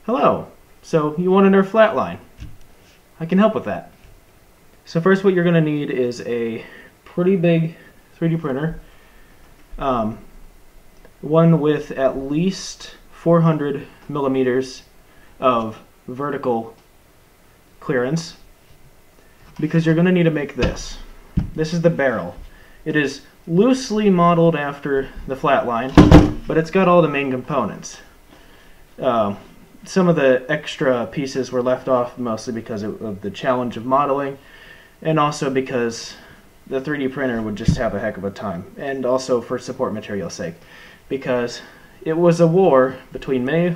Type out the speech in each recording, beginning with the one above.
Hello, so you want a NERF Flatline? I can help with that. So first what you're going to need is a pretty big 3D printer, one with at least 400 millimeters of vertical clearance, because you're going to need to make this. This is the barrel. It is loosely modeled after the Flatline, but it's got all the main components. Some of the extra pieces were left off mostly because of the challenge of modeling, and also because the 3D printer would just have a heck of a time, and also for support material sake, because it was a war between me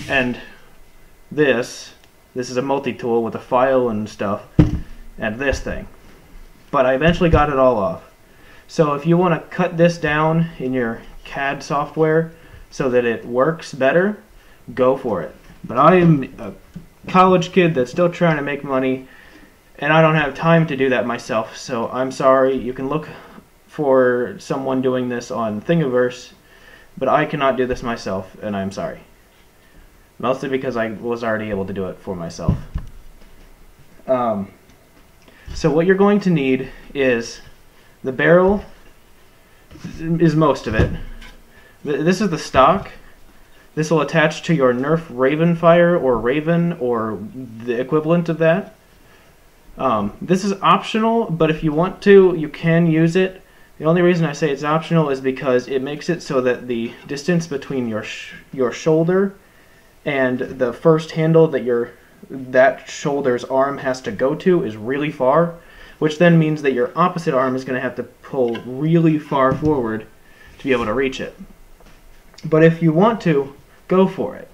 and this is a multi-tool with a file and stuff, and this thing. But I eventually got it all off. So if you want to cut this down in your CAD software so that it works better, go for it. But I am a college kid that's still trying to make money, and I don't have time to do that myself, so I'm sorry. You can look for someone doing this on Thingiverse, but I cannot do this myself, and I'm sorry. Mostly because I was already able to do it for myself. So what you're going to need is the barrel, is most of it. This is the stock. This will attach to your NERF Rayvenfire or Rayven or the equivalent of that. This is optional, but if you want to, you can use it. The only reason I say it's optional is because it makes it so that the distance between your shoulder and the first handle that that shoulder's arm has to go to is really far, which then means that your opposite arm is going to have to pull really far forward to be able to reach it. But if you want to, go for it.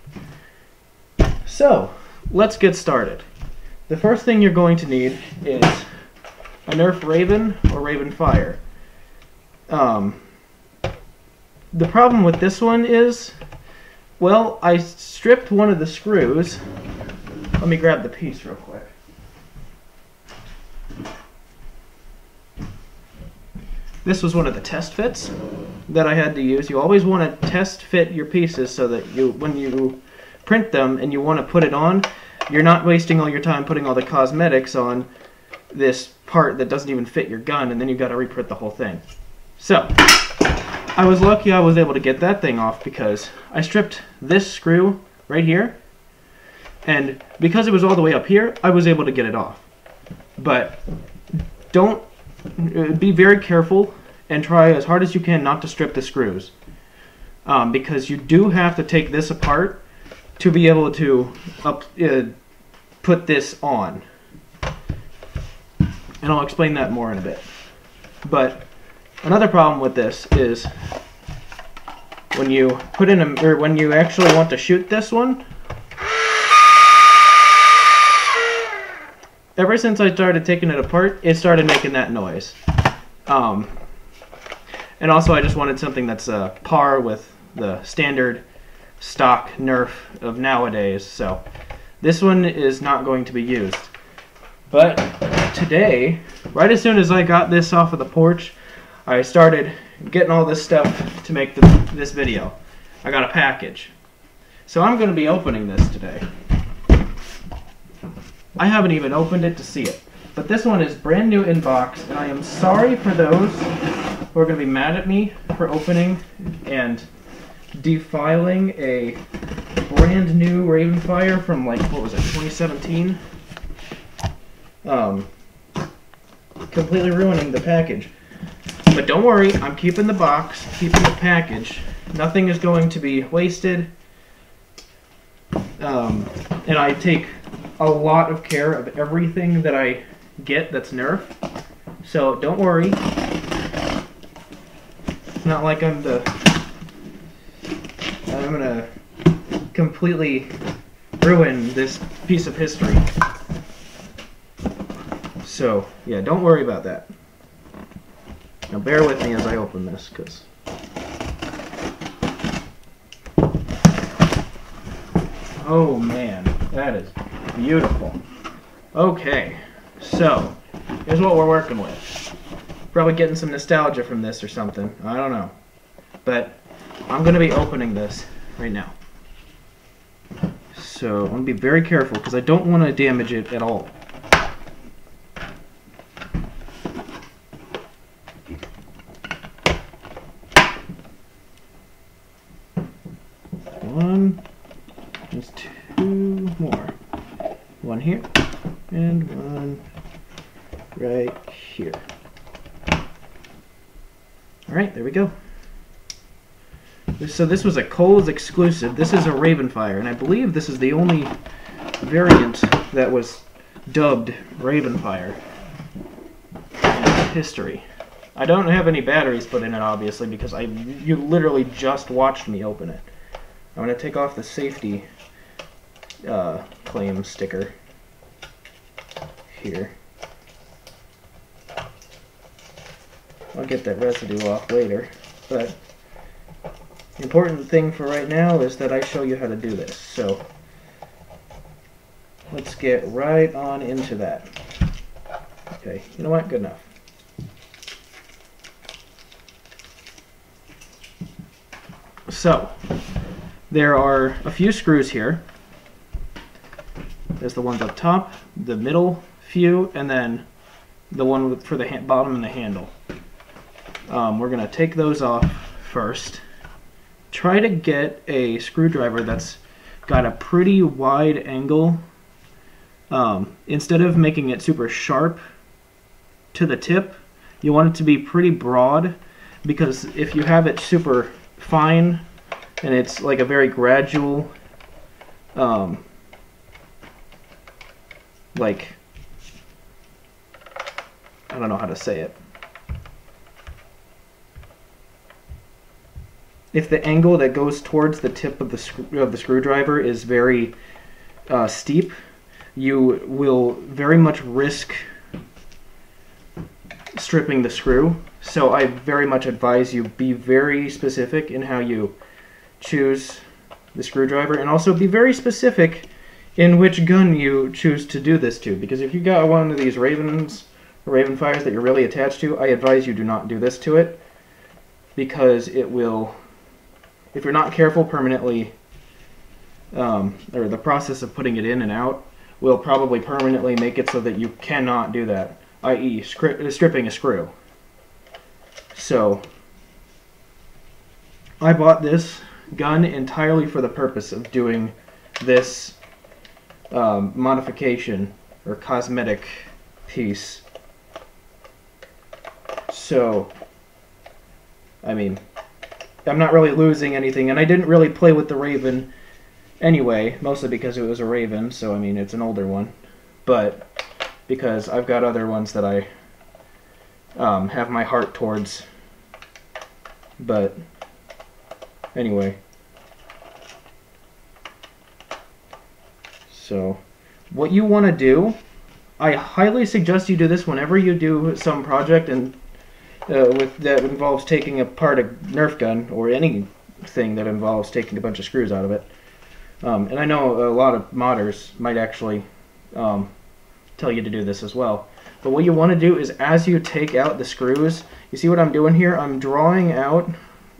So, let's get started. The first thing you're going to need is a NERF Rayven or Rayvenfire. The problem with this one is, well, I stripped one of the screws. Let me grab the piece real quick. This was one of the test fits that I had to use. You always want to test fit your pieces so that when you print them and you want to put it on, you're not wasting all your time putting all the cosmetics on this part that doesn't even fit your gun, and then you've got to reprint the whole thing. So, I was lucky I was able to get that thing off because I stripped this screw right here, and because it was all the way up here, I was able to get it off. But be very careful and try as hard as you can not to strip the screws, because you do have to take this apart to be able to put this on. And I'll explain that more in a bit. But another problem with this is when you put in when you actually want to shoot this one, ever since I started taking it apart, it started making that noise. And also I just wanted something that's par with the standard stock NERF of nowadays, so this one is not going to be used. But today, right as soon as I got this off of the porch, I started getting all this stuff to make this video. I got a package. So I'm going to be opening this today. I haven't even opened it to see it. But this one is brand new in box, and I am sorry for those who are going to be mad at me for opening and defiling a brand new Rayvenfire from, like, what was it, 2017? Completely ruining the package. But don't worry, I'm keeping the box, keeping the package. Nothing is going to be wasted. And I take a lot of care of everything that I get that's NERF. So don't worry. It's not like I'm gonna completely ruin this piece of history. So, yeah, don't worry about that. Now bear with me as I open this, because oh man, that is beautiful. Okay, so here's what we're working with. Probably getting some nostalgia from this or something. I don't know. But I'm going to be opening this right now. So I'm going to be very careful because I don't want to damage it at all. One, just two more. One here, and one right here. Alright, there we go. So this was a Kohl's exclusive. This is a Rayvenfire, and I believe this is the only variant that was dubbed Rayvenfire in history. I don't have any batteries put in it, obviously, because you literally just watched me open it. I'm going to take off the safety claim sticker here. I'll get that residue off later, but the important thing for right now is that I show you how to do this. So let's get right on into that. Okay, you know what? Good enough. So there are a few screws here. There's the ones up top, the middle few, and then the one for the bottom and the handle. We're going to take those off first. Try to get a screwdriver that's got a pretty wide angle. Instead of making it super sharp to the tip, you want it to be pretty broad, because if you have it super fine and it's like a very gradual like, I don't know how to say it. If the angle that goes towards the tip of the screwdriver is very steep, you will very much risk stripping the screw. So I very much advise you be very specific in how you choose the screwdriver, and also be very specific in which gun you choose to do this to, because if you got one of these Rayvenfires that you're really attached to, I advise you do not do this to it, because it will, if you're not careful, permanently, or the process of putting it in and out will probably permanently make it so that you cannot do that, i.e. stripping a screw. So I bought this gun entirely for the purpose of doing this modification or cosmetic piece. So, I mean, I'm not really losing anything, and I didn't really play with the Rayven anyway, mostly because it was a Rayven, so I mean, it's an older one, but because I've got other ones that I have my heart towards. But anyway, so what you want to do, I highly suggest you do this whenever you do some project and that involves taking apart a Nerf gun, or anything that involves taking a bunch of screws out of it. And I know a lot of modders might actually tell you to do this as well. But what you want to do is, as you take out the screws, you see what I'm doing here? I'm drawing out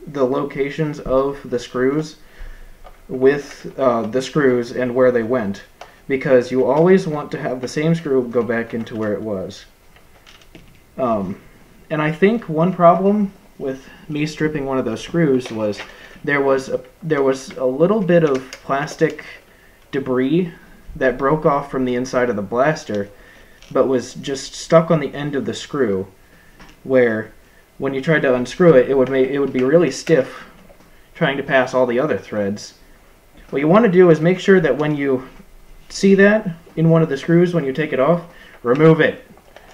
the locations of the screws with the screws and where they went, because you always want to have the same screw go back into where it was. And I think one problem with me stripping one of those screws was there was a little bit of plastic debris that broke off from the inside of the blaster, but was just stuck on the end of the screw, where when you tried to unscrew it, it would be really stiff trying to pass all the other threads. What you want to do is make sure that when you see that in one of the screws, when you take it off, remove it.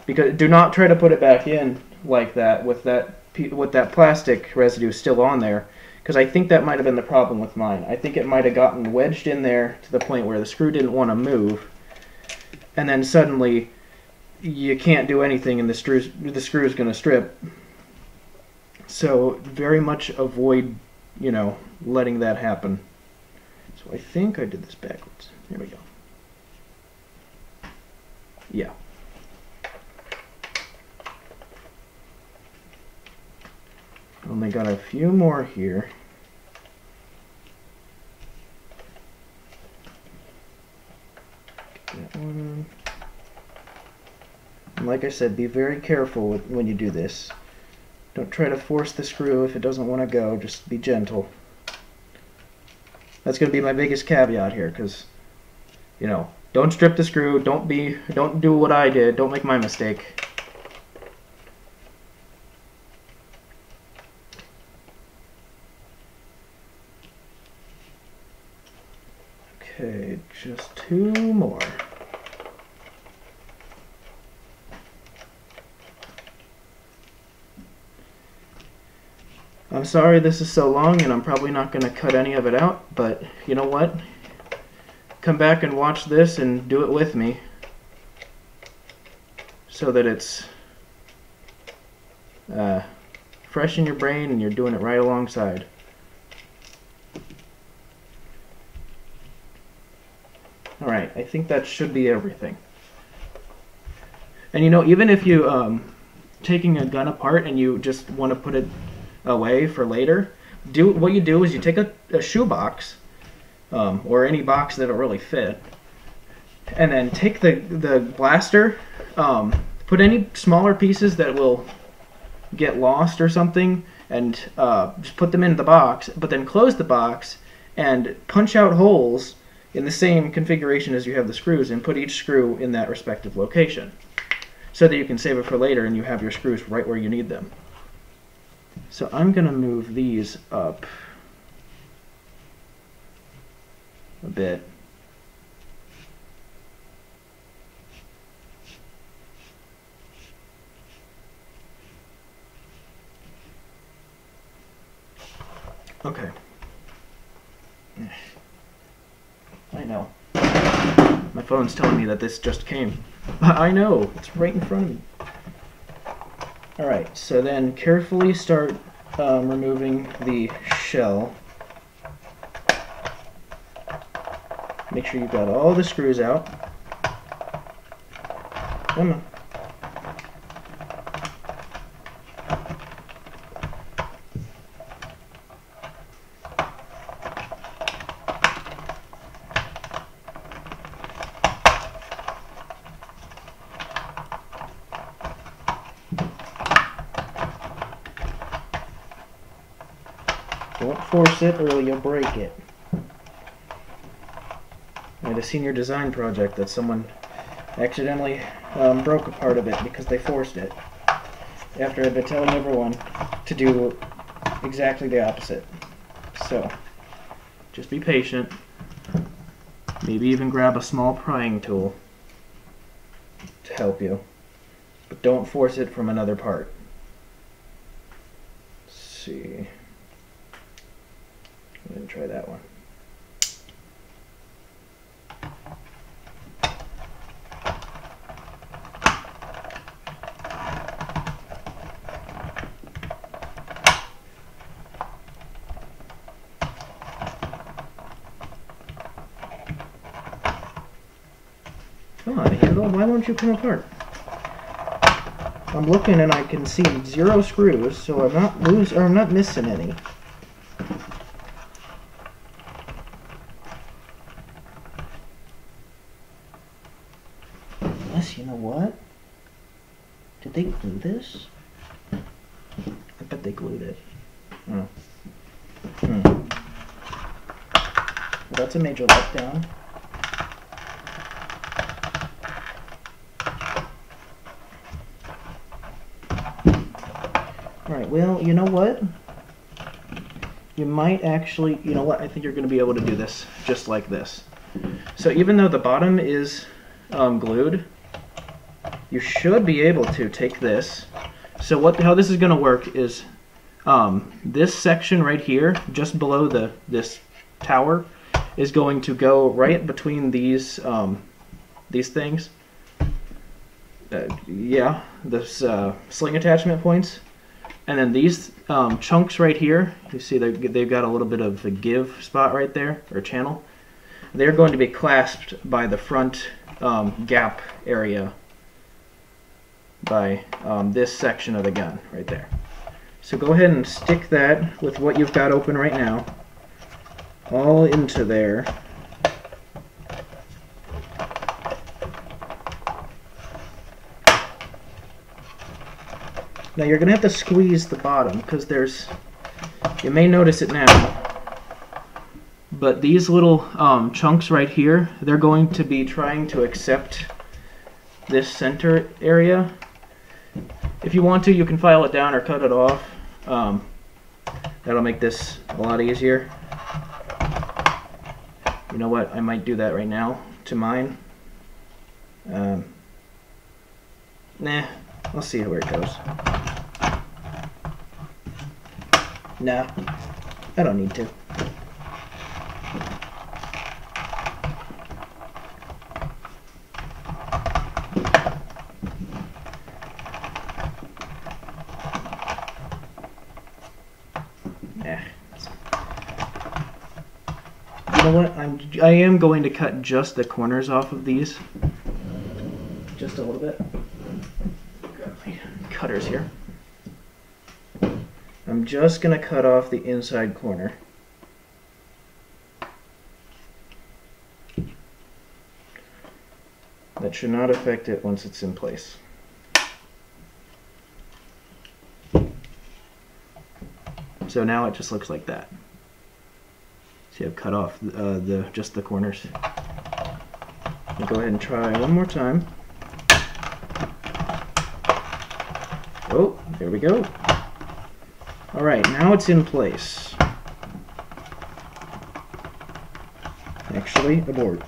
Because do not try to put it back in like that with that plastic residue still on there, because I think that might have been the problem with mine. I think it might have gotten wedged in there to the point where the screw didn't want to move, and then suddenly you can't do anything and the screw is going to strip. So very much avoid, you know, letting that happen. So I think I did this backwards. There we go. Yeah. Only got a few more here. That one. And like I said, be very careful when you do this. Don't try to force the screw if it doesn't want to go. Just be gentle. That's going to be my biggest caveat here, because, you know, don't strip the screw. Don't do what I did. Don't make my mistake. Okay, just 2 more. I'm sorry this is so long, and I'm probably not going to cut any of it out, but you know what? Come back and watch this and do it with me so that it's fresh in your brain and you're doing it right alongside. Alright, I think that should be everything. And you know, even if you taking a gun apart and you just want to put it away for later, what you do is you take a shoe box, or any box that'll really fit, and then take the blaster, put any smaller pieces that will get lost or something, and just put them in the box, but then close the box and punch out holes in the same configuration as you have the screws, and put each screw in that respective location so that you can save it for later and you have your screws right where you need them. So I'm going to move these up a bit. Okay. I know. My phone's telling me that this just came. I know, it's right in front of me. Alright, so then carefully start removing the shell. Make sure you've got all the screws out. Come on. Don't force it or you'll break it. I had a senior design project that someone accidentally broke a part of it because they forced it, after I'd been telling everyone to do exactly the opposite. So, just be patient. Maybe even grab a small prying tool to help you. But don't force it from another part. Let's see. I'm going to try that one. Come on, handle. Why won't you come apart? I'm looking and I can see 0 screws, so I'm not missing any. You know what? Did they glue this? I bet they glued it. Oh. Well, that's a major letdown. Alright, well, you know what? You might actually, you know what? I think you're going to be able to do this just like this. So even though the bottom is glued, you should be able to take this. So how this is going to work is this section right here, just below this tower, is going to go right between these things. Yeah, this sling attachment points, and then these chunks right here. You see they've got a little bit of a give spot right there, or channel. They're going to be clasped by the front gap area, by this section of the gun right there. So go ahead and stick that with what you've got open right now all into there. Now you're going to have to squeeze the bottom because you may notice it now, but these little chunks right here, they're going to be trying to accept this center area. If you want to, you can file it down or cut it off. That'll make this a lot easier. You know what? I might do that right now to mine. Nah, I'll see where it goes. Nah, I don't need to. You know what? I am going to cut just the corners off of these. Just a little bit. Grab my cutters here. I'm just going to cut off the inside corner. That should not affect it once it's in place. So now it just looks like that. See, I've cut off just the corners. I'll go ahead and try one more time. Oh, there we go. Alright, now it's in place. Actually, abort.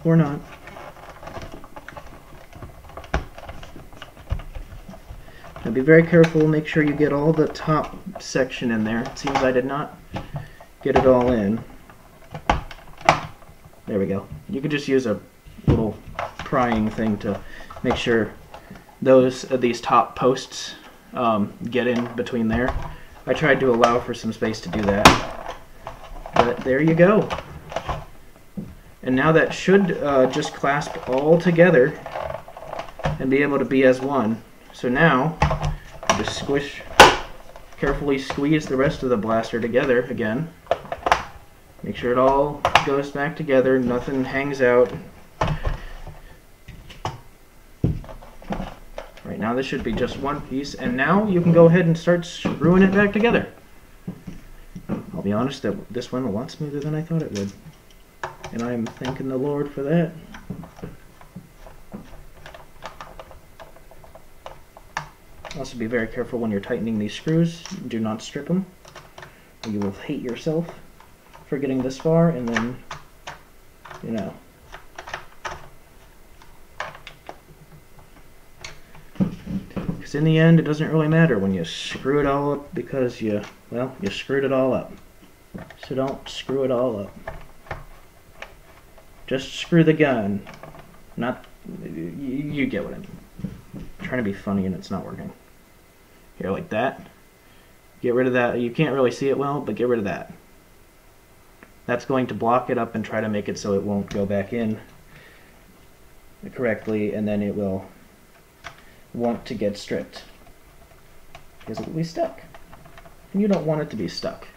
Or not. Now be very careful, make sure you get all the top section in there. It seems I did not get it all in. There we go. You could just use a little prying thing to make sure these top posts get in between there. I tried to allow for some space to do that. But there you go. And now that should just clasp all together and be able to be as one. So now, just carefully squeeze the rest of the blaster together again. Make sure it all goes back together, nothing hangs out. Right now this should be just one piece, and now you can go ahead and start screwing it back together. I'll be honest, that this went a lot smoother than I thought it would. And I'm thanking the Lord for that. Also be very careful when you're tightening these screws. Do not strip them, or you will hate yourself for getting this far and then, you know. Because in the end, it doesn't really matter when you screw it all up because you screwed it all up. So don't screw it all up. Just screw the gun. Not, you get what I mean. I'm trying to be funny and it's not working. Here, like that. Get rid of that. You can't really see it well, but get rid of that. That's going to block it up and try to make it so it won't go back in correctly, and then it will want to get stripped. Because it will be stuck. And you don't want it to be stuck.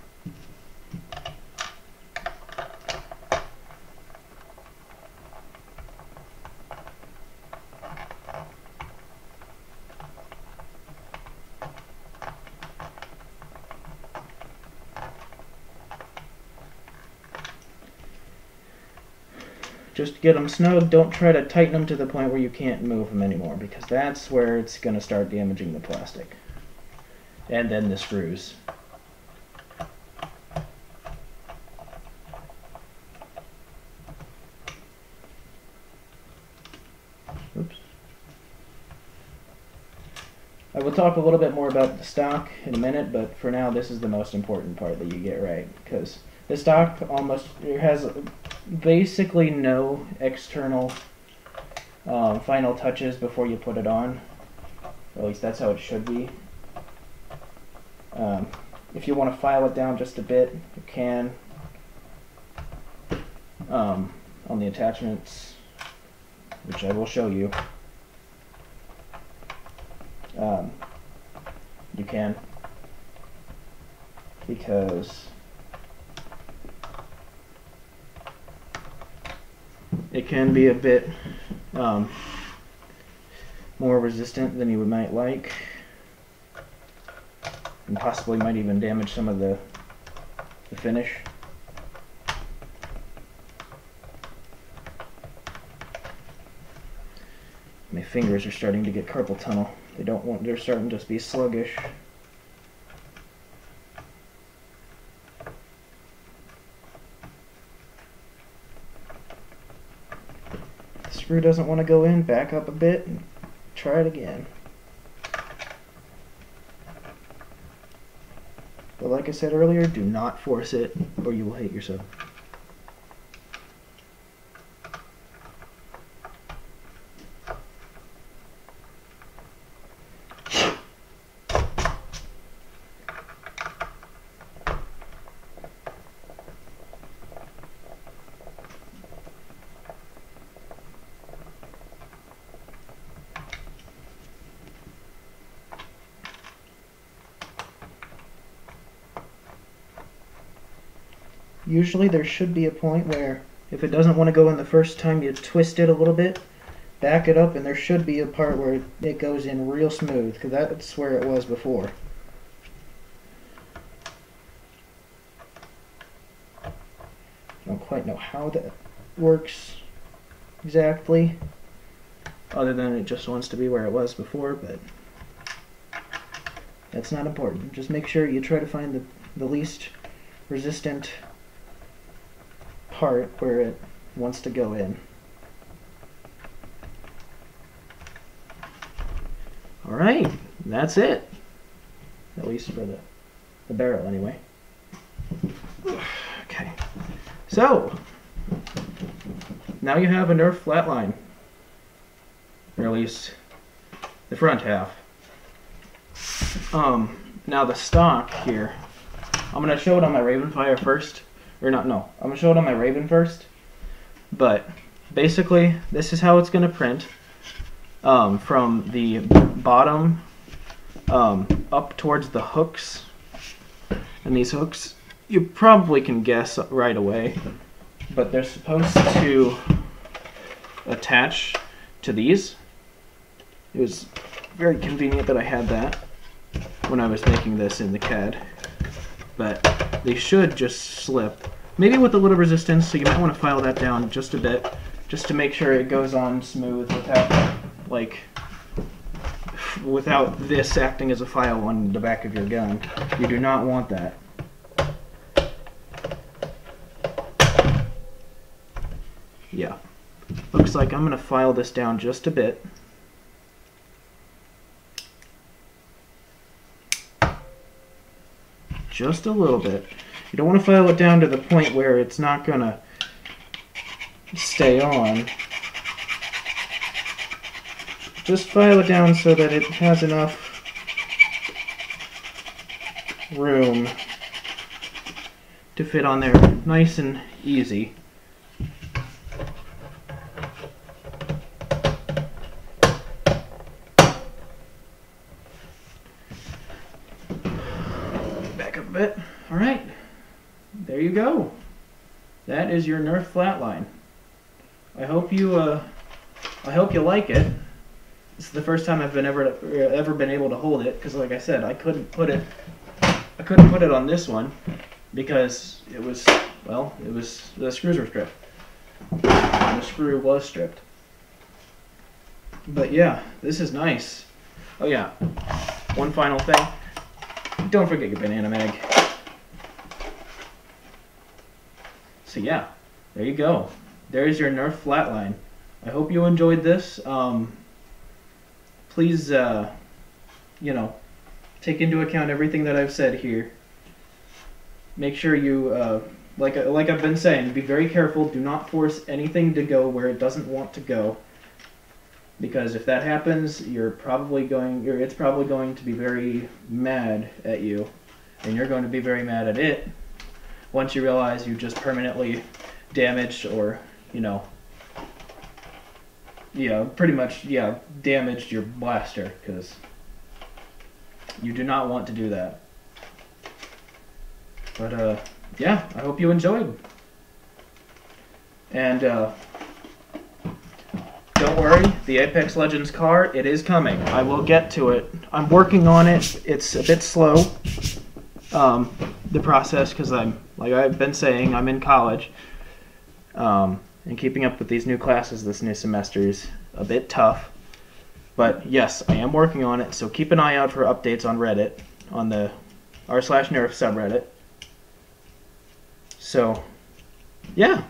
Just get them snug. Don't try to tighten them to the point where you can't move them anymore, because that's where it's going to start damaging the plastic. And then the screws. Oops. I will talk a little bit more about the stock in a minute, but for now this is the most important part that you get right, because the stock has basically no external final touches before you put it on. Or at least that's how it should be. If you want to file it down just a bit, you can. On the attachments, which I will show you, you can, because it can be a bit more resistant than you might like, and possibly might even damage some of the finish. My fingers are starting to get carpal tunnel. They're starting to just be sluggish. The screw doesn't want to go in, back up a bit, and try it again. But like I said earlier, do not force it or you will hate yourself. Usually there should be a point where if it doesn't want to go in the first time, you twist it a little bit, back it up, and there should be a part where it goes in real smooth, because that's where it was before. I don't quite know how that works exactly, other than it just wants to be where it was before, but that's not important. Just make sure you try to find the least resistant part where it wants to go in. Alright, that's it. At least for the barrel anyway. Okay, so now you have a NERF Flatline, or at least the front half. Now the stock here, I'm going to show it on my Rayvenfire first. Or not, no. I'm going to show it on my Rayven first. But basically, this is how it's going to print. From the bottom up towards the hooks. And these hooks, you probably can guess right away. But they're supposed to attach to these. It was very convenient that I had that when I was making this in the CAD. But they should just slip, maybe with a little resistance, so you might want to file that down just a bit, just to make sure it goes on smooth without this acting as a file on the back of your gun. You do not want that. Yeah, looks like I'm going to file this down just a bit. Just a little bit. You don't want to file it down to the point where it's not going to stay on. Just file it down so that it has enough room to fit on there nice and easy. Back up a bit. Alright, there you go. That is your NERF Flatline. I hope you like it. This is the first time I've ever been able to hold it, because like I said, I couldn't put it on this one because the screws were stripped. The screw was stripped. But yeah, this is nice. Oh yeah, one final thing. Don't forget your banana mag. So yeah, there you go. There's your NERF Flatline. I hope you enjoyed this. Please, take into account everything that I've said here. Make sure you, like I've been saying, be very careful. Do not force anything to go where it doesn't want to go. Because if that happens, it's probably going to be very mad at you, and you're going to be very mad at it once you realize you just permanently damaged or, pretty much, damaged your blaster, because you do not want to do that. But, yeah, I hope you enjoyed. And, don't worry, the Apex Legends car, it is coming. I will get to it. I'm working on it. It's a bit slow, the process, because like I've been saying, I'm in college. And keeping up with these new classes this new semester is a bit tough. But yes, I am working on it, so keep an eye out for updates on Reddit, on the r/nerf subreddit. So, yeah.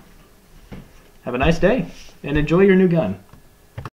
Have a nice day, and enjoy your new gun.